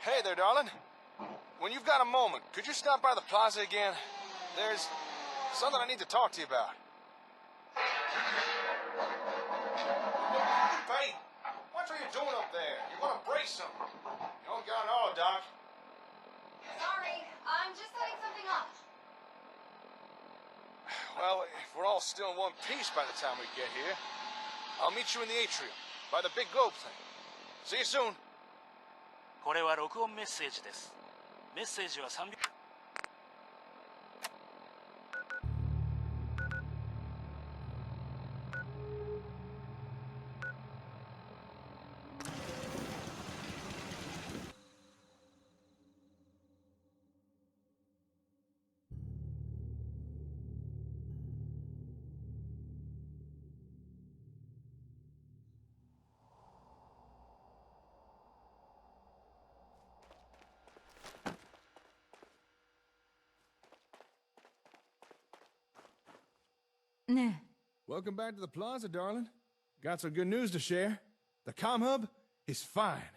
Hey there, darling. When you've got a moment, could you stop by the plaza again? There's something I need to talk to you about. Hey, watch what you're doing up there. You're gonna break something. You don't got it all, Doc. Sorry, I'm just setting something up. Well, if we're all still in one piece by the time we get here, I'll meet you in the atrium, by the big globe thing. See you soon. これは録音メッセージです。メッセージは300。ねえ。 Welcome back to the plaza, darling. Got some good news to share. The comm hub is fine.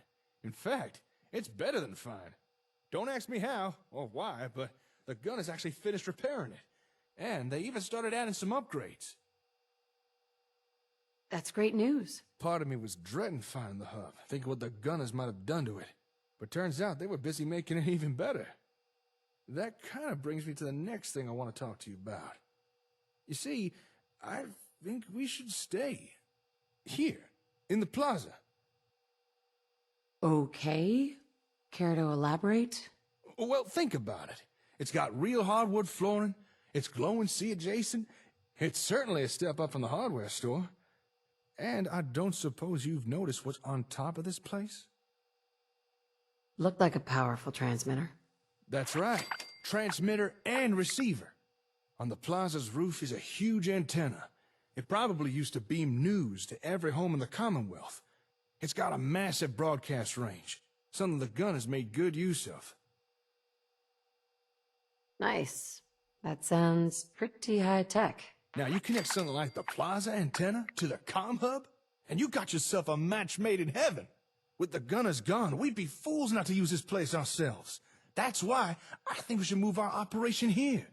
In fact, it's better than fine. Don't ask me how or why, but the gun has actually finished repairing it. And they even started adding some upgrades. That's great news. Part of me was dreading finding the hub, thinking what the gunners might have done to it. But turns out they were busy making it even better. That kind of brings me to the next thing I want to talk to you about. You see, I think we should stay here, in the plaza. Okay. Care to elaborate? Well, think about it. It's got real hardwood flooring. It's glowing sea adjacent. It's certainly a step up from the hardware store. And I don't suppose you've noticed what's on top of this place? Looked like a powerful transmitter. That's right. Transmitter and receiver. On the plaza's roof is a huge antenna. It probably used to beam news to every home in the Commonwealth. It's got a massive broadcast range, something the gun has made good use of. Nice. That sounds pretty high-tech. Now you connect something like the plaza antenna to the comm hub, and you got yourself a match made in heaven. With the gunners gone, we'd be fools not to use this place ourselves. That's why I think we should move our operation here.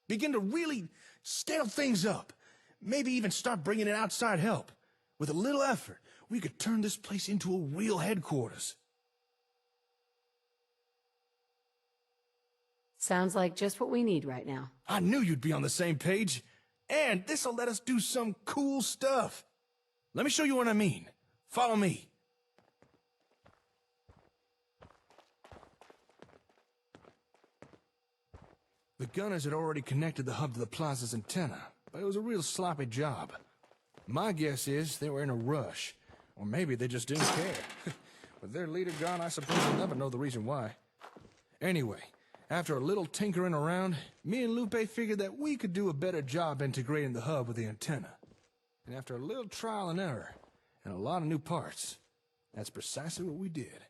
Begin to really scale things up. Maybe even start bringing in outside help. With a little effort, we could turn this place into a real headquarters. Sounds like just what we need right now. I knew you'd be on the same page. And this'll let us do some cool stuff. Let me show you what I mean. Follow me. The gunners had already connected the hub to the plaza's antenna, but it was a real sloppy job. My guess is they were in a rush, or maybe they just didn't care. With their leader gone, I suppose we'll never know the reason why. Anyway, after a little tinkering around, me and Lupe figured that we could do a better job integrating the hub with the antenna. And after a little trial and error, and a lot of new parts, that's precisely what we did.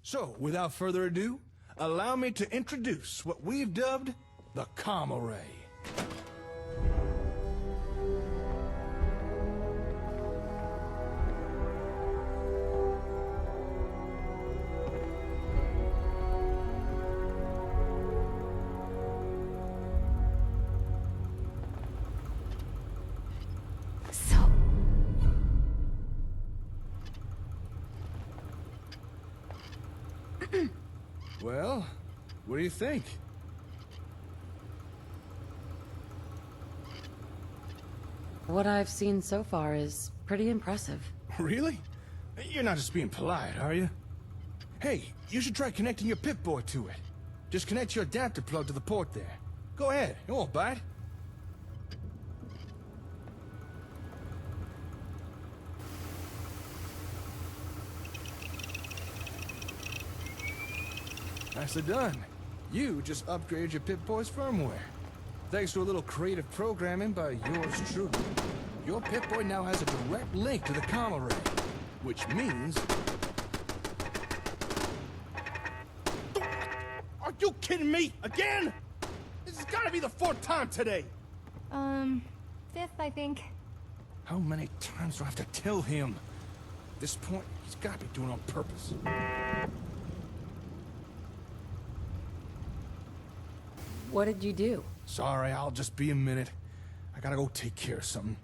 So, without further ado, allow me to introduce what we've dubbed the comm array. Well, what do you think? What I've seen so far is pretty impressive. Really? You're not just being polite, are you? Hey, you should try connecting your Pip-Boy to it. Just connect your adapter plug to the port there. Go ahead, it won't bite. Nicely done. You just upgraded your Pip-Boy's firmware. Thanks to a little creative programming by yours truly, your Pip-Boy now has a direct link to the comm array, which means... Are you kidding me? Again? This has gotta be the 4th time today! 5th, I think. How many times do I have to tell him? At this point, he's gotta be doing it on purpose. What did you do? Sorry, I'll just be a minute. I gotta go take care of something.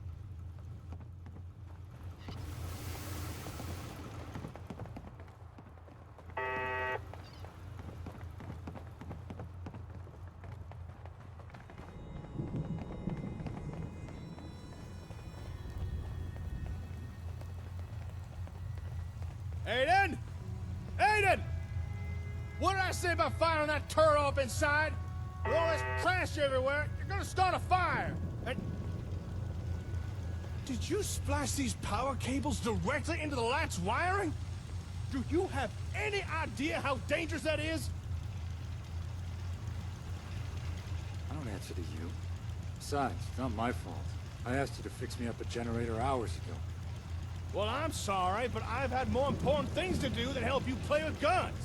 Aiden! Aiden! What did I say about firing that turret up inside? With all this trash everywhere, you're gonna start a fire! And... Did you splash these power cables directly into the latch wiring? Do you have any idea how dangerous that is? I don't answer to you. Besides, it's not my fault. I asked you to fix me up a generator hours ago. Well, I'm sorry, but I've had more important things to do than help you play with guns.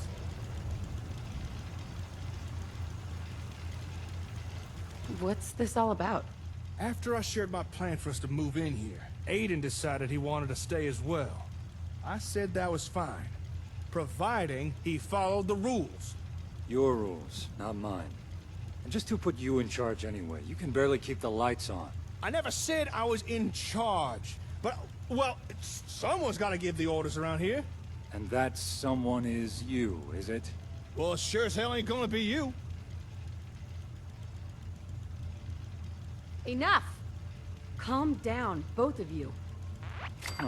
What's this all about? After I shared my plan for us to move in here, Aiden decided he wanted to stay as well. I said that was fine, providing he followed the rules. Your rules, not mine. And just who put you in charge anyway? You can barely keep the lights on. I never said I was in charge, but, well, someone's got to give the orders around here. And that someone is you, is it? Well, it sure as hell ain't gonna be you. Enough! Calm down, both of you. Huh.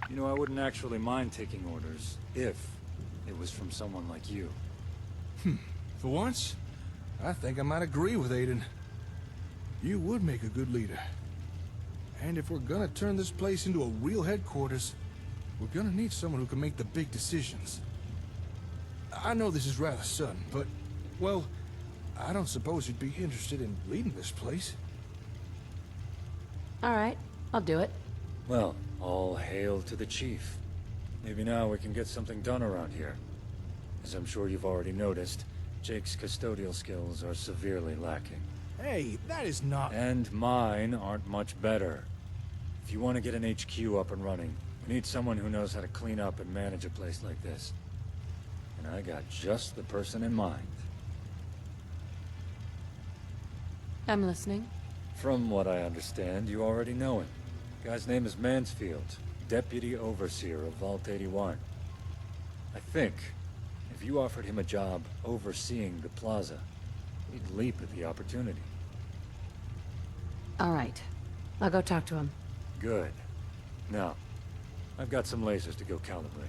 You know, I wouldn't actually mind taking orders, if it was from someone like you. For once, I think I might agree with Aiden. You would make a good leader. And if we're gonna turn this place into a real headquarters, we're gonna need someone who can make the big decisions. I know this is rather sudden, but, well, I don't suppose you'd be interested in leading this place. Alright, I'll do it. Well, all hail to the chief. Maybe now we can get something done around here. As I'm sure you've already noticed, Jake's custodial skills are severely lacking. Hey, that is not... And mine aren't much better. If you want to get an HQ up and running, we need someone who knows how to clean up and manage a place like this. And I got just the person in mind. I'm listening. From what I understand, you already know him. Guy's name is Mansfield, Deputy Overseer of Vault 81. I think, if you offered him a job overseeing the plaza, he'd leap at the opportunity. Alright. I'll go talk to him. Good. Now, I've got some lasers to go calibrate.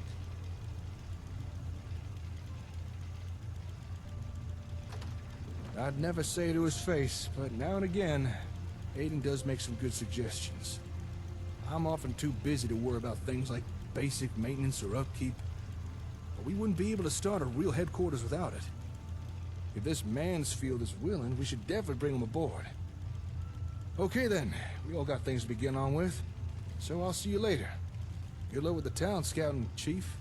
I'd never say it to his face, but now and again, Aiden does make some good suggestions. I'm often too busy to worry about things like basic maintenance or upkeep. But we wouldn't be able to start a real headquarters without it. If this Mansfield is willing, we should definitely bring him aboard. Okay then, we all got things to be getting on with, so I'll see you later. Good luck with the town scouting, Chief.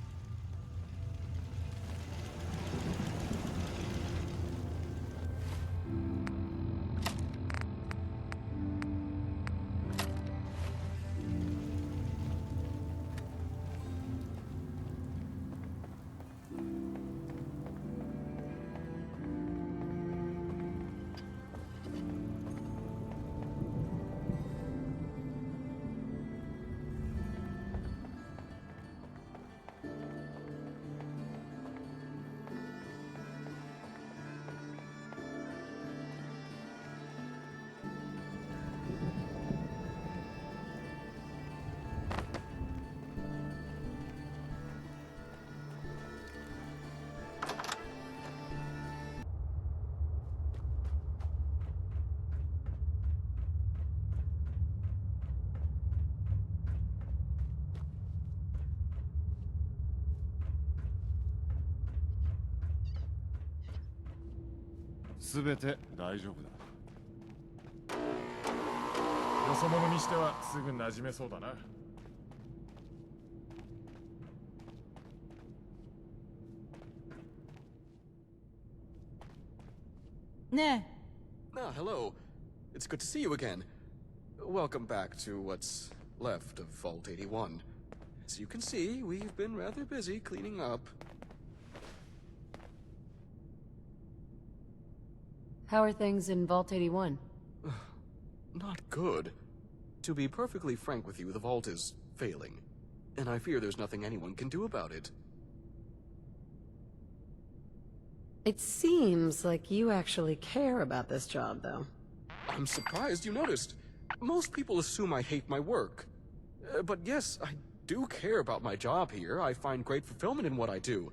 全て大丈夫だ。よそ者にしてはすぐ馴染めそうだな。ねえ。 Ah, hello. It's good to see you again. Welcome back to what's left of Vault 81. As you can see, we've been rather busy cleaning up. How are things in Vault 81? Not good. To be perfectly frank with you, the vault is failing. And I fear there's nothing anyone can do about it. It seems like you actually care about this job, though. I'm surprised you noticed. Most people assume I hate my work. But yes, I do care about my job here. I find great fulfillment in what I do.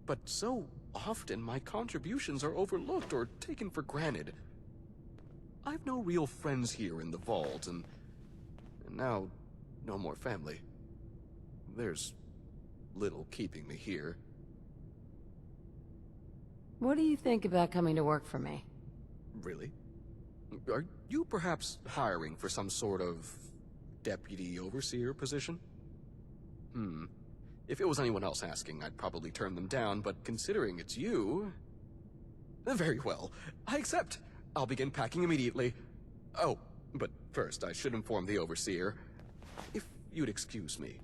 But so often my contributions are overlooked or taken for granted. I've no real friends here in the vault, and now no more family. There's little keeping me here. What do you think about coming to work for me? Really? Are you perhaps hiring for some sort of deputy overseer position? If it was anyone else asking, I'd probably turn them down, but considering it's you... Very well. I accept. I'll begin packing immediately. Oh, but first I should inform the overseer. If you'd excuse me.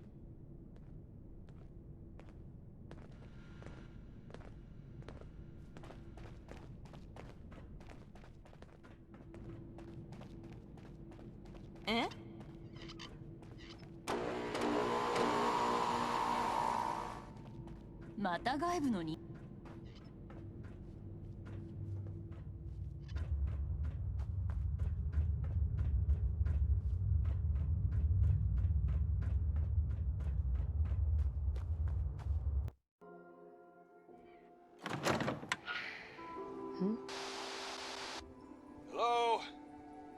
Eh? また外部のに。Hello?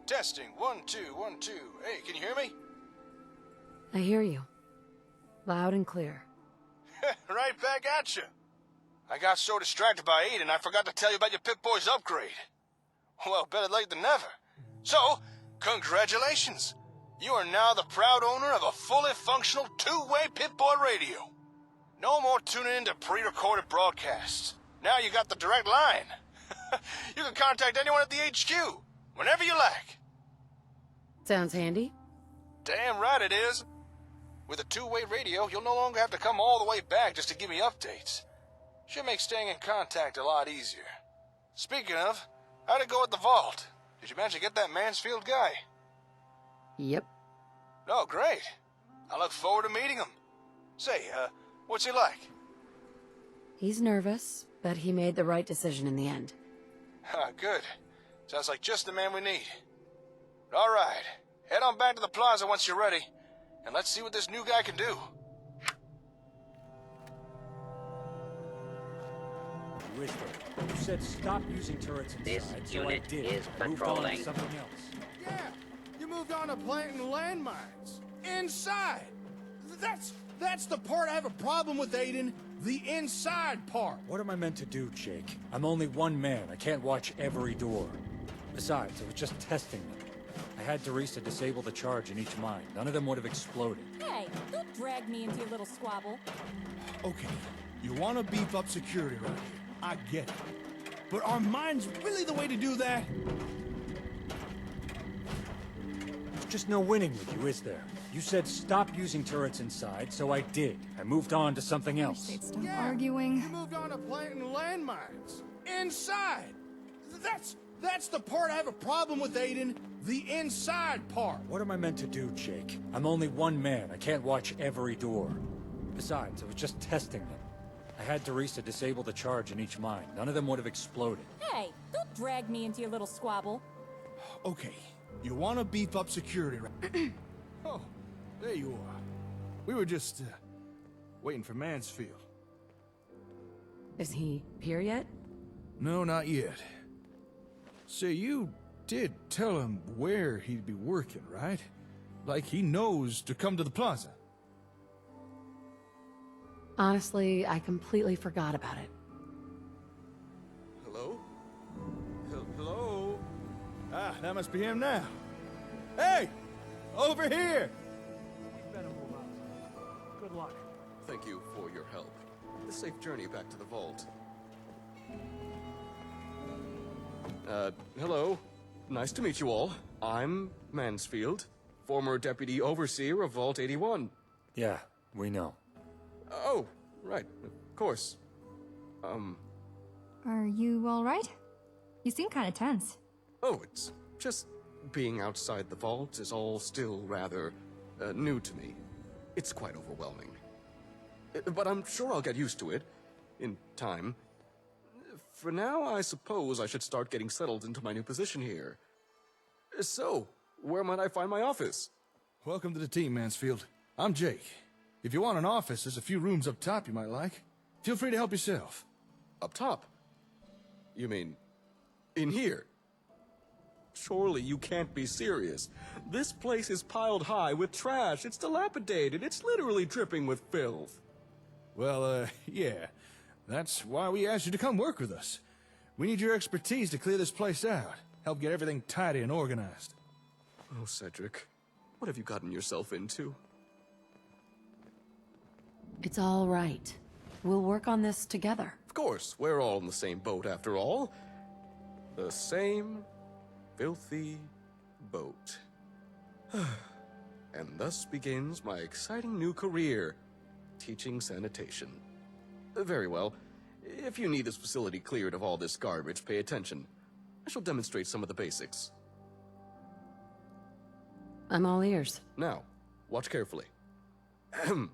Testing. 1, 2, 1, 2. Hey, can you hear me? I hear you. Loud and clear. Right back at you. I got so distracted by Aiden, I forgot to tell you about your Pip-Boy's upgrade. Well, better late than never. So, congratulations. You are now the proud owner of a fully functional two-way Pip-Boy radio. No more tuning into pre-recorded broadcasts. Now you got the direct line. You can contact anyone at the HQ, whenever you like. Sounds handy. Damn right it is. With a two-way radio, you'll no longer have to come all the way back just to give me updates. Should make staying in contact a lot easier. Speaking of, how'd it go at the vault? Did you manage to get that Mansfield guy? Yep. Oh, great. I look forward to meeting him. Say, what's he like? He's nervous, but he made the right decision in the end. Ah, good. Sounds like just the man we need. All right. Head on back to the plaza once you're ready, and let's see what this new guy can do. Whisper, you said stop using turrets inside, This so I unit did. is Moved on to patrolling. something else. Yeah, you moved on to planting landmines. Inside. That's the part I have a problem with, Aiden. The inside part. What am I meant to do, Jake? I'm only one man. I can't watch every door. Besides, I was just testing them. I had Teresa disable the charge in each mine. None of them would have exploded. Hey, don't drag me into your little squabble. Okay, you want to beef up security right here. I get it. But are mines really the way to do that? There's just no winning with you, is there? You said stop using turrets inside, so I did. I moved on to something else. Arguing. You moved on to planting landmines. Inside. That's the part I have a problem with, Aiden. The inside part. What am I meant to do, Jake? I'm only one man. I can't watch every door. Besides, I was just testing them. I had Teresa disable the charge in each mine. None of them would have exploded. Hey, don't drag me into your little squabble. Okay, you want to beef up security right? Oh, there you are. We were just, waiting for Mansfield. Is he here yet? No, not yet. So you did tell him where he'd be working, right? Like he knows to come to the plaza. Honestly, I completely forgot about it. Hello? That must be him now. Hey! Over here! Better move out. Good luck. Thank you for your help. A safe journey back to the vault. Hello. Nice to meet you all. I'm Mansfield, former Deputy Overseer of Vault 81. Yeah, we know. Oh, right, of course. Are you alright? You seem kinda tense. Oh, it's just being outside the vault is all still rather new to me. It's quite overwhelming. But I'm sure I'll get used to it in time. For now, I suppose I should start getting settled into my new position here. So, where might I find my office? Welcome to the team, Mansfield. I'm Jake. If you want an office, there's a few rooms up top you might like. Feel free to help yourself. Up top? You mean, in here? Surely you can't be serious. This place is piled high with trash. It's dilapidated. It's literally dripping with filth. Well, yeah. That's why we asked you to come work with us. We need your expertise to clear this place out. Help get everything tidy and organized. Oh, Cedric. What have you gotten yourself into? It's all right. We'll work on this together. Of course, we're all in the same boat after all. The same filthy boat. And thus begins my exciting new career, teaching sanitation. Very well. If you need this facility cleared of all this garbage, pay attention. I shall demonstrate some of the basics. I'm all ears. Now, watch carefully. Ahem.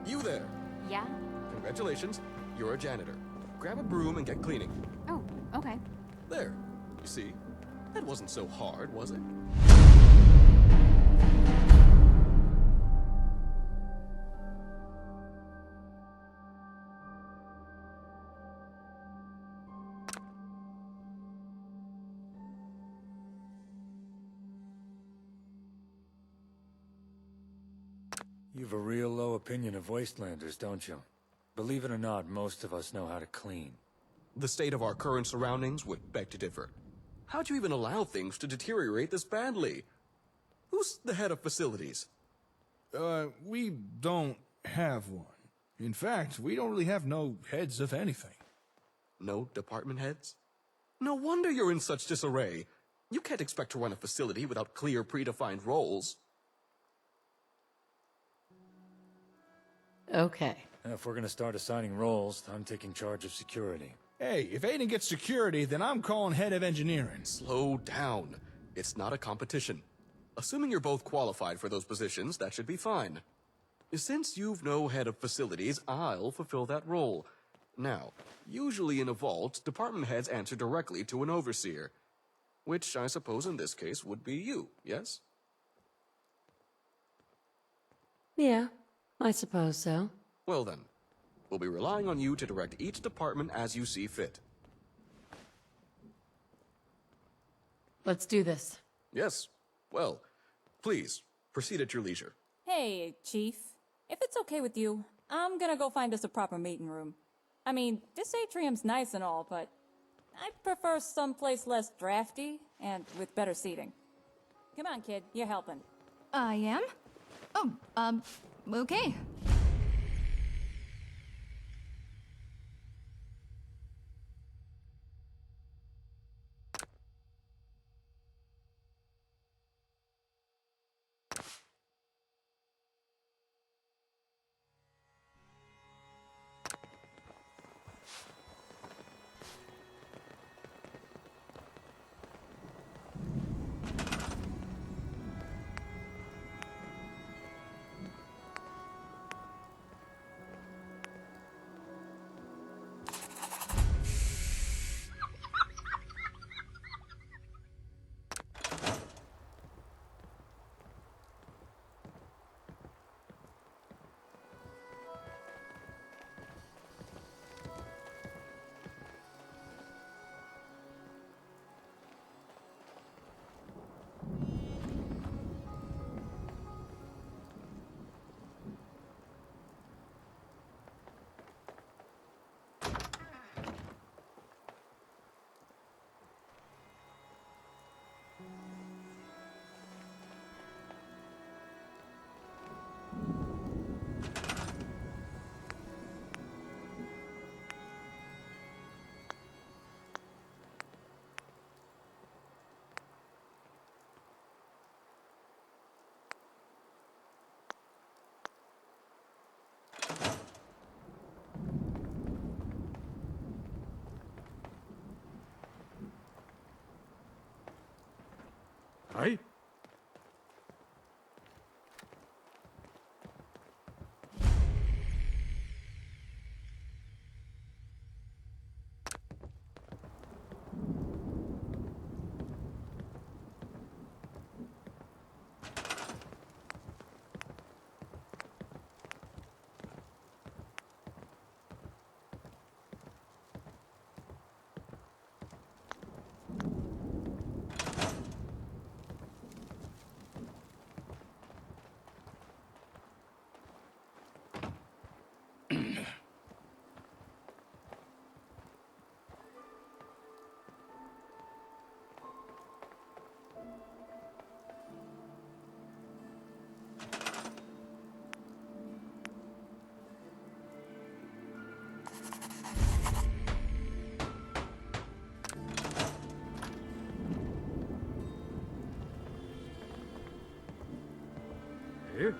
You there. Yeah? Congratulations, you're a janitor. Grab a broom and get cleaning. Oh, okay. There. You see? That wasn't so hard, was it? You've a real low opinion of wastelanders, don't you? Believe it or not, most of us know how to clean. The state of our current surroundings would beg to differ. How'd you even allow things to deteriorate this badly? Who's the head of facilities? We don't have one. In fact, we don't really have no heads of anything. No department heads? No wonder you're in such disarray. You can't expect to run a facility without clear, predefined roles. Okay. If we're gonna start assigning roles, I'm taking charge of security. Hey, if Aiden gets security, then I'm calling head of engineering. Slow down. It's not a competition. Assuming you're both qualified for those positions, that should be fine. Since you've no head of facilities, I'll fulfill that role. Now, usually in a vault, department heads answer directly to an overseer. Which I suppose in this case would be you, yes? Yeah, I suppose so. Well then, we'll be relying on you to direct each department as you see fit. Let's do this. Yes. Well, please, proceed at your leisure. Hey, Chief. If it's okay with you, I'm gonna go find us a proper meeting room. I mean, this atrium's nice and all, but I prefer someplace less drafty and with better seating. Come on, kid, you're helping. I am? Oh, okay. え？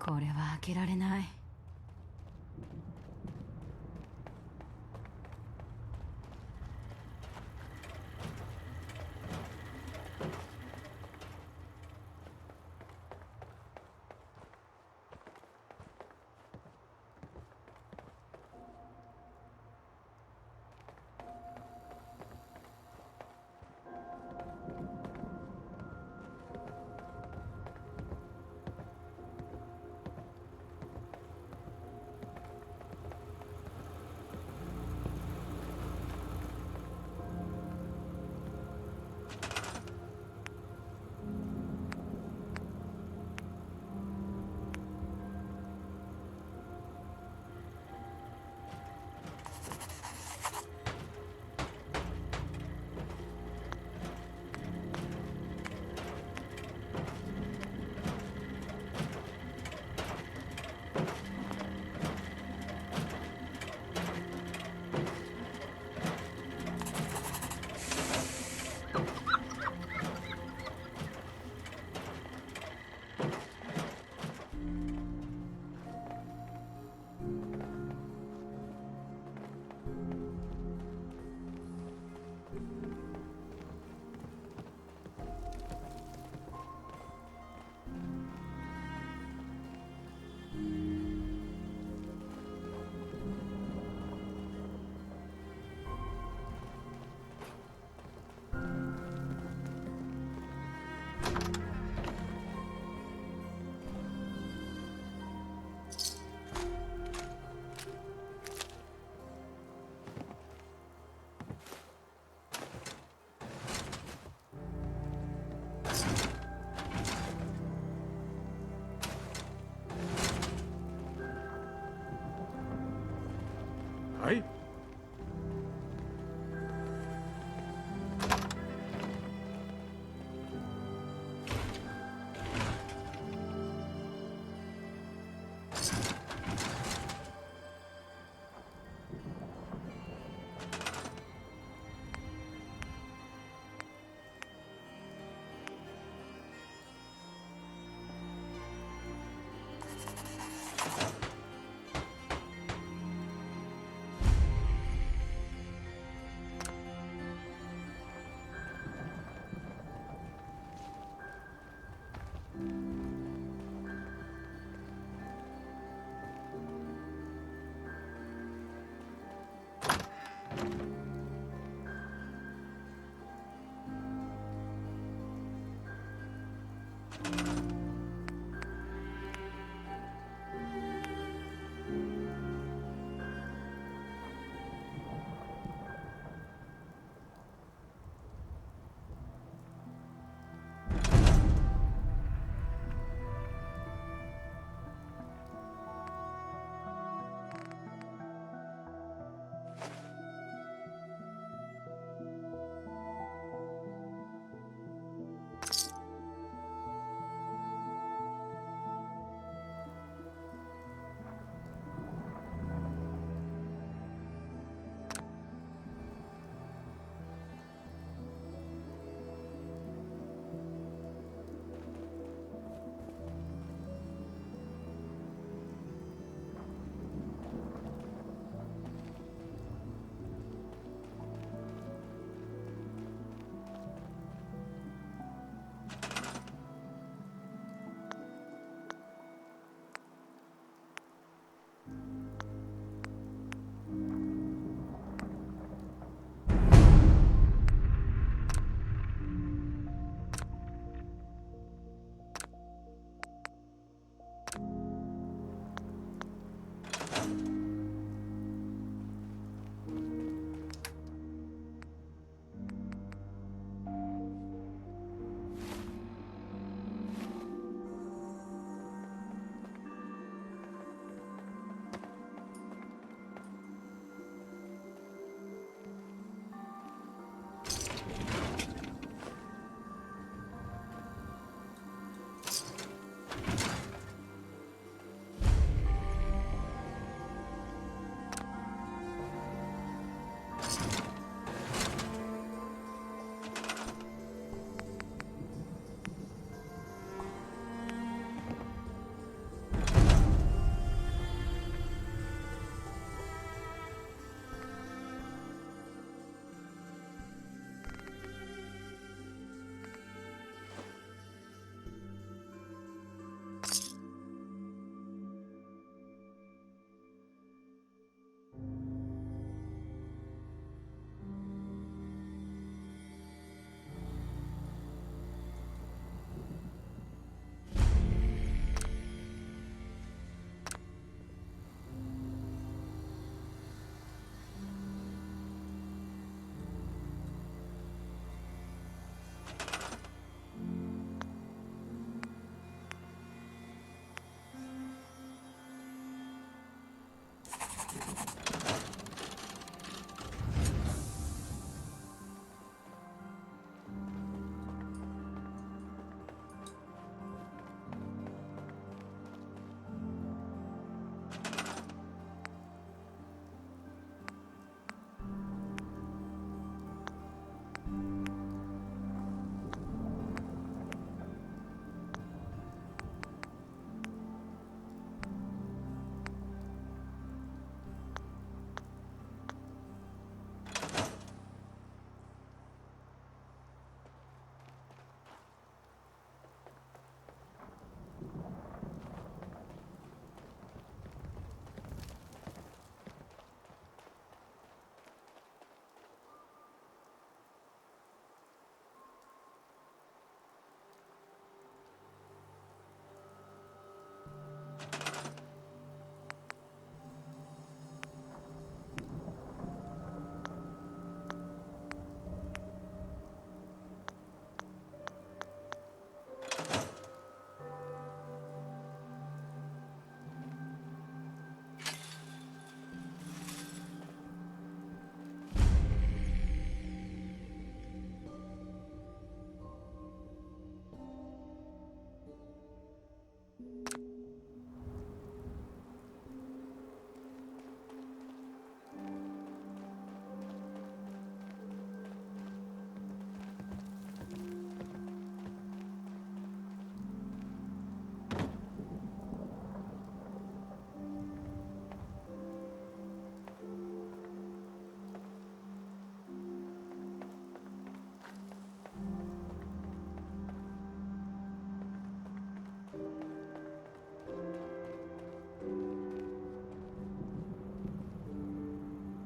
これは開けられない。はい。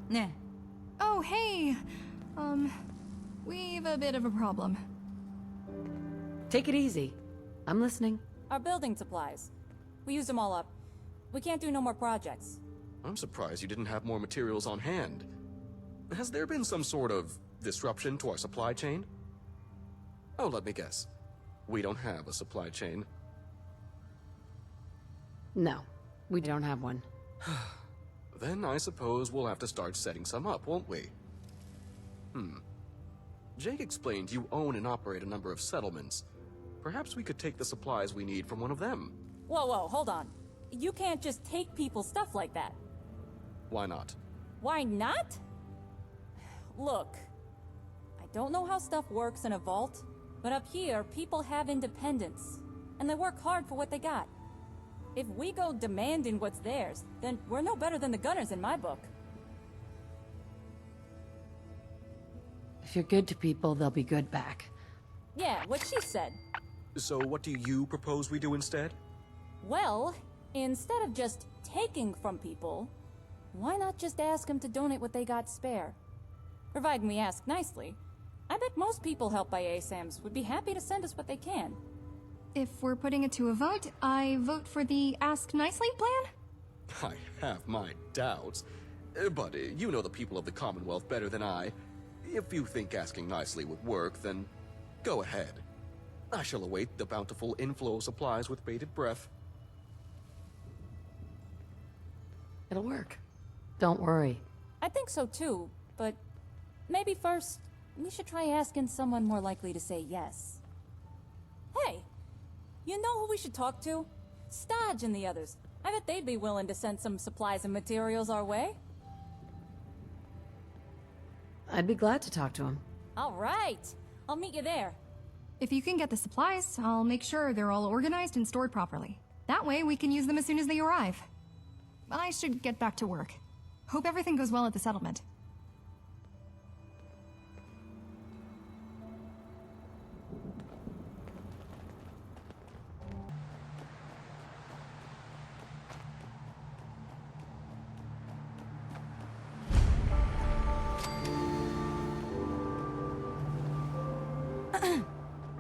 ね Oh, hey. We've a bit of a problem. Take it easy. I'm listening. Our building supplies. We used them all up. We can't do no more projects. I'm surprised you didn't have more materials on hand. Has there been some sort of disruption to our supply chain? Oh, let me guess. We don't have a supply chain. No, we don't have one. Then I suppose we'll have to start setting some up, won't we? Jake explained you own and operate a number of settlements. Perhaps we could take the supplies we need from one of them. Whoa, hold on. You can't just take people's stuff like that. Why not? Why not? Look, I don't know how stuff works in a vault, but up here, people have independence, and they work hard for what they got. If we go demanding what's theirs, then we're no better than the gunners in my book. If you're good to people, they'll be good back. Yeah, what she said. So what do you propose we do instead? Well, instead of just taking from people, why not just ask them to donate what they got spare? Providing we ask nicely. I bet most people helped by ASAMs would be happy to send us what they can. If we're putting it to a vote, I vote for the Ask Nicely plan? I have my doubts. But you know the people of the Commonwealth better than I. If you think asking nicely would work, then go ahead. I shall await the bountiful inflow of supplies with bated breath. It'll work. Don't worry. I think so too, but maybe first, we should try asking someone more likely to say yes. Hey, you know who we should talk to? Stodge and the others. I bet they'd be willing to send some supplies and materials our way. I'd be glad to talk to him. All right, I'll meet you there. If you can get the supplies, I'll make sure they're all organized and stored properly. That way we can use them as soon as they arrive. I should get back to work. Hope everything goes well at the settlement.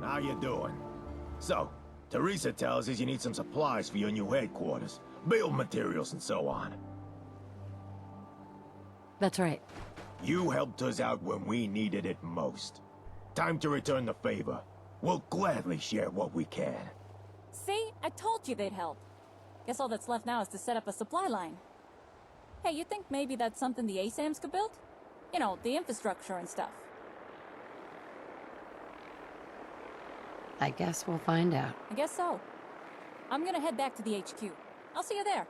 How you doing? So, Teresa tells us you need some supplies for your new headquarters. Build materials and so on. That's right. You helped us out when we needed it most. Time to return the favor. We'll gladly share what we can. See? I told you they'd help. Guess all that's left now is to set up a supply line. Hey, you think maybe that's something the ASAMs could build? You know, the infrastructure and stuff. I guess we'll find out. I guess so. I'm gonna head back to the HQ. I'll see you there.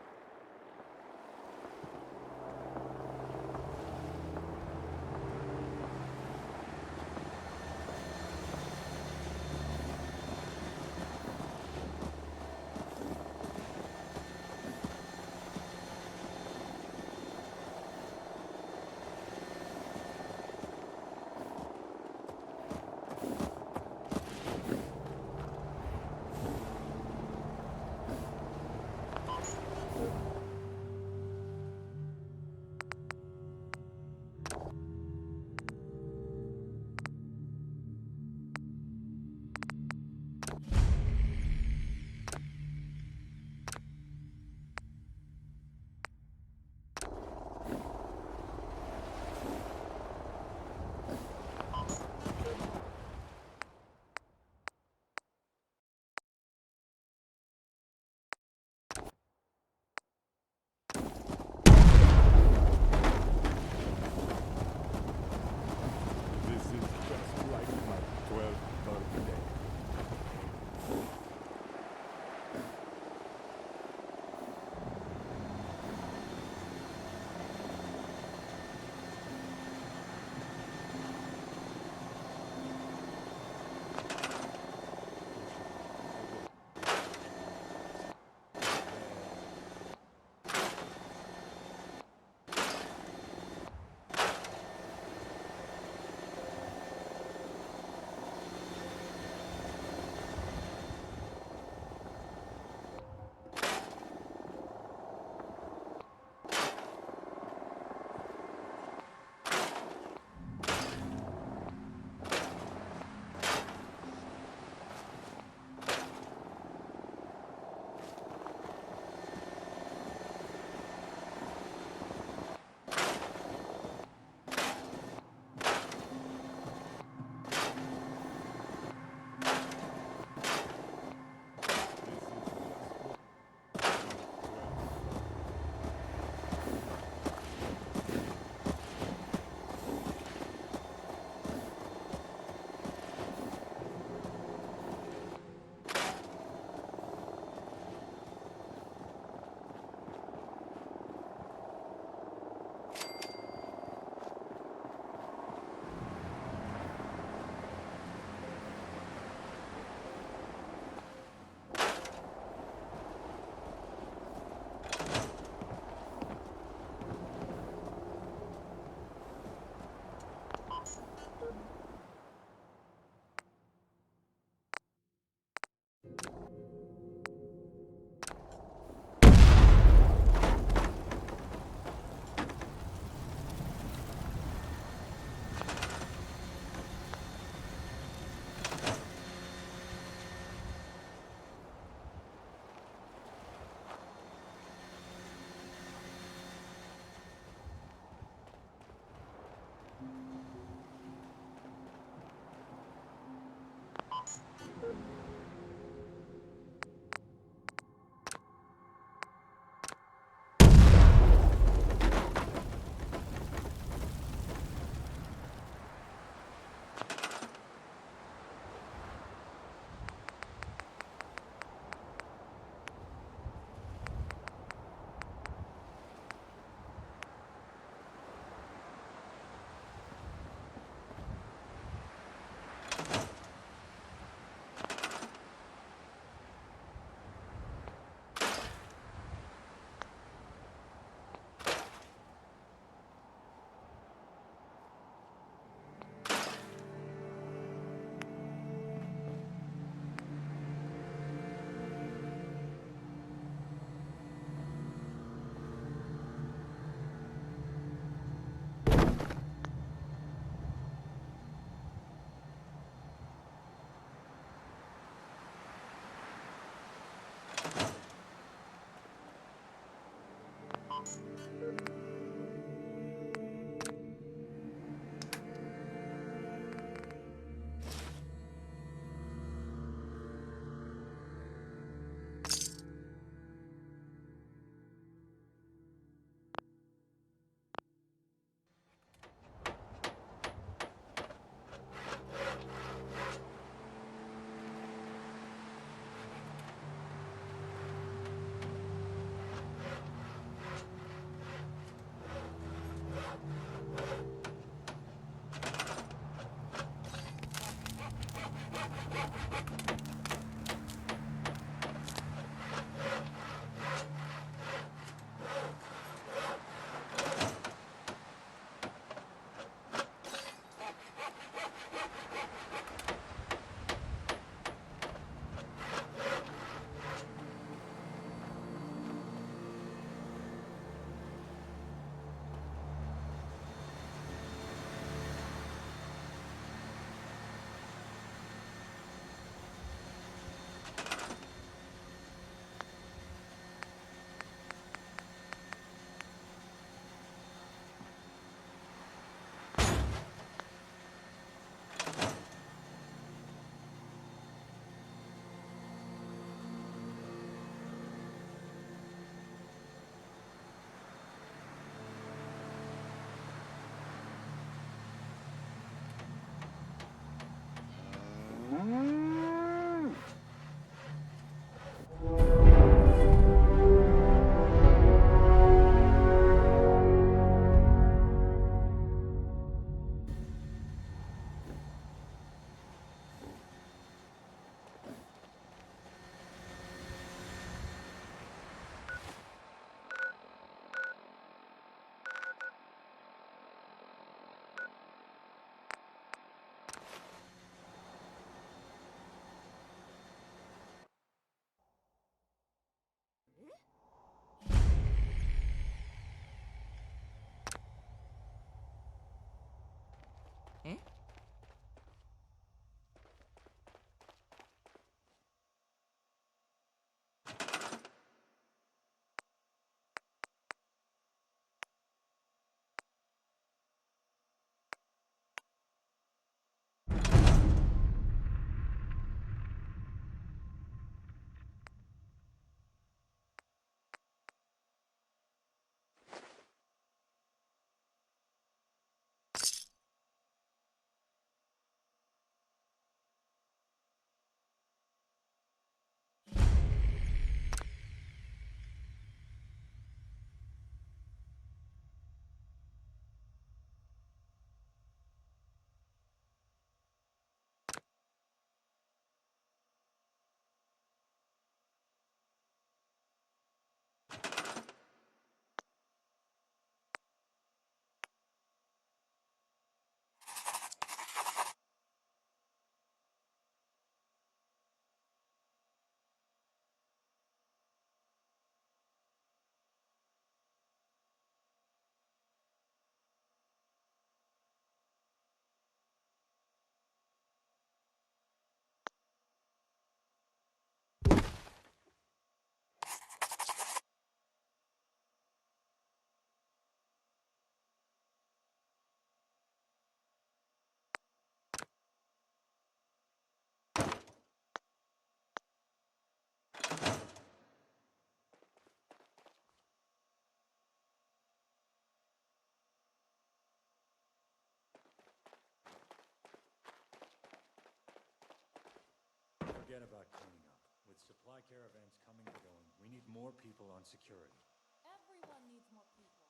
Forget about cleaning up. With supply caravans coming and going, we need more people on security. Everyone needs more people,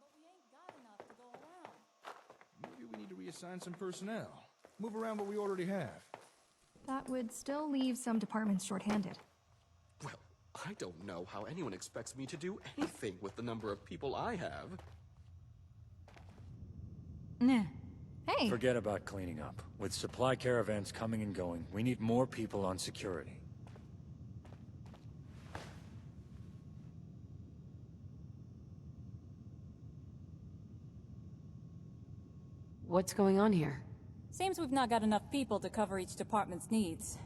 but we ain't got enough to go around. Maybe we need to reassign some personnel. Move around what we already have. That would still leave some departments shorthanded. Well, I don't know how anyone expects me to do anything with the number of people I have. Nah. Hey! Forget about cleaning up. With supply caravans coming and going, we need more people on security. What's going on here? Seems we've not got enough people to cover each department's needs.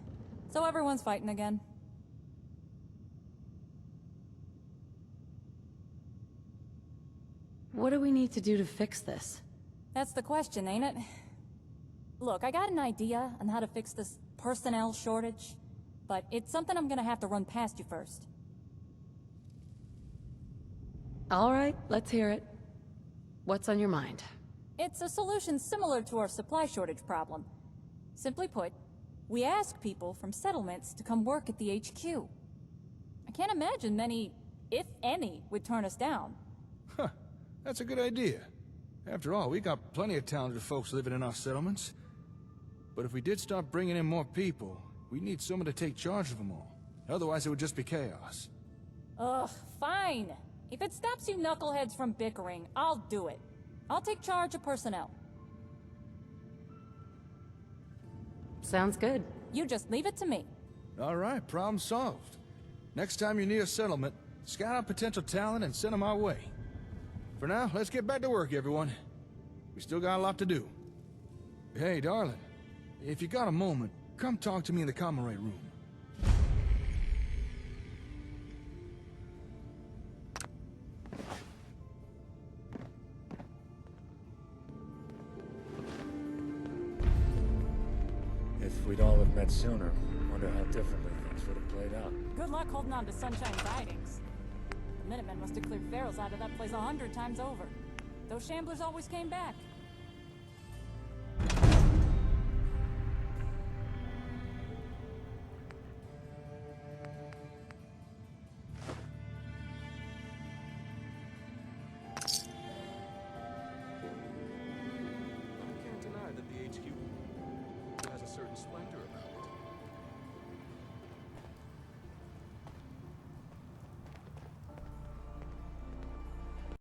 So everyone's fighting again. What do we need to do to fix this? That's the question, ain't it? Look, I got an idea on how to fix this personnel shortage, but it's something I'm gonna have to run past you first. All right, let's hear it. What's on your mind? It's a solution similar to our supply shortage problem. Simply put, we ask people from settlements to come work at the HQ. I can't imagine many, if any, would turn us down. Huh, that's a good idea. After all, we got plenty of talented folks living in our settlements. But if we did start bringing in more people, we need someone to take charge of them all. Otherwise, it would just be chaos. Ugh, fine. If it stops you knuckleheads from bickering, I'll do it. I'll take charge of personnel. Sounds good. You just leave it to me. All right, problem solved. Next time you need a settlement, scout out potential talent and send them our way. For now, let's get back to work, everyone. We still got a lot to do. Hey, darling, if you got a moment, come talk to me in the comrade room. If we'd all have met sooner, wonder how differently things would have played out. Good luck holding on to Sunshine Tidings. The Minutemen must have cleared Ferals out of that place 100 times over. Those shamblers always came back.